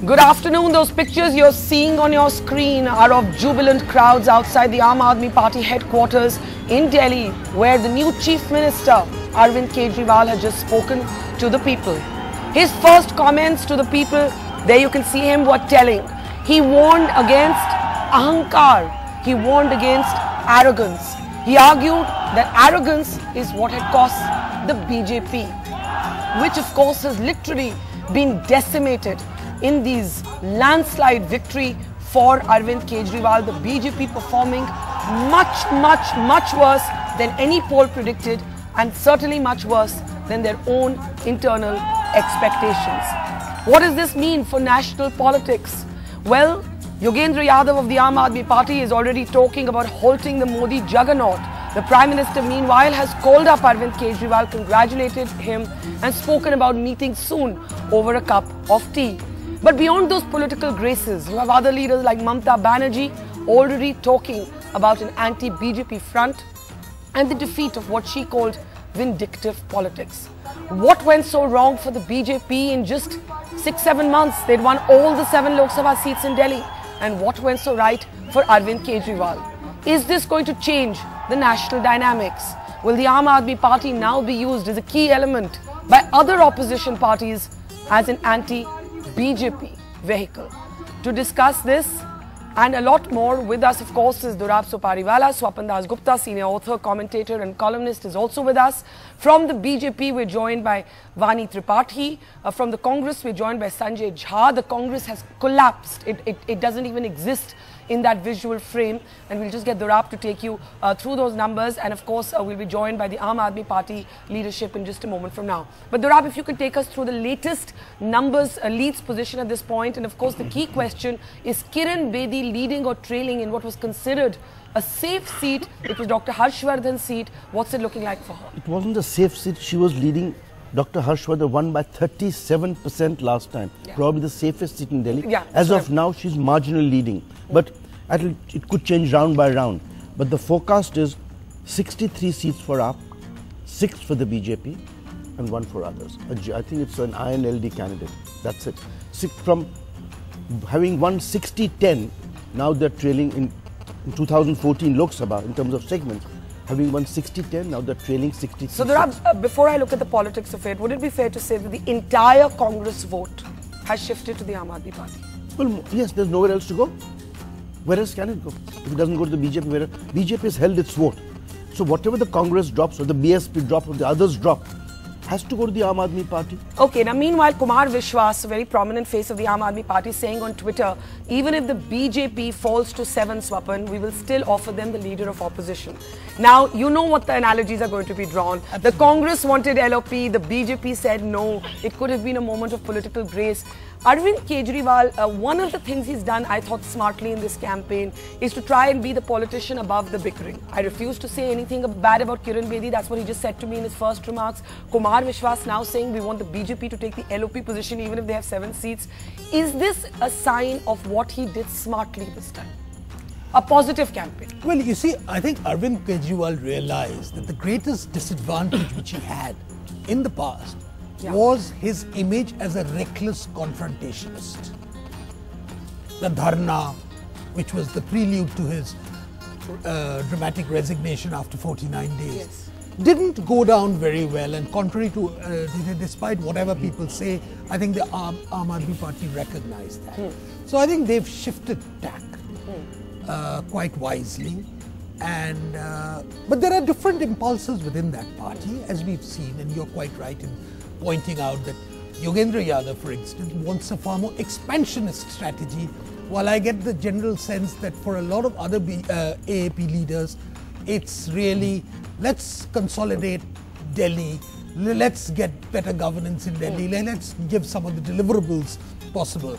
Good afternoon. Those pictures you're seeing on your screen are of jubilant crowds outside the Aam Aadmi Party headquarters in Delhi, where the new Chief Minister, Arvind Kejriwal, has just spoken to the people. His first comments to the people, there you can see him, were telling. He warned against ahankar. He warned against arrogance. He argued that arrogance is what had cost the BJP, which of course has literally been decimated in these landslide victory for Arvind Kejriwal. The BJP performing much worse than any poll predicted, and certainly much worse than their own internal expectations. What does this mean for national politics? Well, Yogendra Yadav of the Aam Aadmi Party is already talking about halting the Modi juggernaut. The Prime Minister, meanwhile, has called up Arvind Kejriwal, congratulated him and spoken about meeting soon over a cup of tea. But beyond those political graces, you have other leaders like Mamata Banerjee already talking about an anti-BJP front and the defeat of what she called vindictive politics. What went so wrong for the BJP in just 6-7 months? They'd won all the 7 Lok Sabha seats in Delhi. And what went so right for Arvind Kejriwal? Is this going to change the national dynamics? Will the Aam Aadmi Party now be used as a key element by other opposition parties as an anti-BJP vehicle? To discuss this and a lot more, with us, of course, is Durab Supariwala. Swapan Das Gupta, senior author, commentator and columnist, is also with us. From the BJP, we're joined by Vani Tripathi. From the Congress, we're joined by Sanjay Jha. The Congress has collapsed. It doesn't even exist in that visual frame, and we'll just get Durab to take you through those numbers, and of course we'll be joined by the Aam Aadmi Party leadership in just a moment from now. But Durab, if you could take us through the latest numbers, Lead's position at this point, and of course the key question is Kiran Bedi leading or trailing in what was considered a safe seat, which was Dr. Harshvardhan's seat. What's it looking like for her? It wasn't a safe seat. She was leading. Dr. Harshvardhan won by 37% last time. Yeah. Probably the safest seat in Delhi. Yeah, as of now, she's marginally leading. But it could change round by round. But the forecast is 63 seats for AAP, 6 for the BJP, and 1 for others. I think it's an INLD candidate. That's it. From having won 60-10, now they're trailing in 2014 Lok Sabha in terms of segments. Having won 60-10, now they're trailing 60-6. So Durab, before I look at the politics of it, would it be fair to say that the entire Congress vote has shifted to the Aam Aadmi Party? Well, yes, there's nowhere else to go. Where else can it go? If it doesn't go to the BJP, BJP has held its vote. So whatever the Congress drops, or the BSP drop, or the others drop, has to go to the Aam Aadmi Party. Okay, now meanwhile, Kumar Vishwas, a very prominent face of the Aam Aadmi Party, saying on Twitter, even if the BJP falls to 7, Swapan, we will still offer them the leader of opposition. Now, you know what the analogies are going to be drawn. Absolutely. The Congress wanted LOP, the BJP said no. It could have been a moment of political grace. Arvind Kejriwal, one of the things he's done, I thought, smartly in this campaign is to try and be the politician above the bickering. I refuse to say anything bad about Kiran Bedi. That's what he just said to me in his first remarks. Kumar Vishwas now saying we want the BJP to take the LOP position even if they have 7 seats. Is this a sign of what he did smartly this time? A positive campaign? Well, you see, I think Arvind Kejriwal realized that the greatest disadvantage which he had in the past was his image as a reckless confrontationist. The dharna, which was the prelude to his dramatic resignation after 49 days, didn't go down very well, and contrary to, despite whatever people say, I think the Aam Aadmi Party recognized that. So I think they've shifted tack quite wisely. And but there are different impulses within that party, as we've seen, and you're quite right in pointing out that Yogendra Yadav, for instance, wants a far more expansionist strategy, while I get the general sense that for a lot of other AAP leaders, it's really, let's consolidate Delhi, let's get better governance in Delhi, let's give some of the deliverables possible.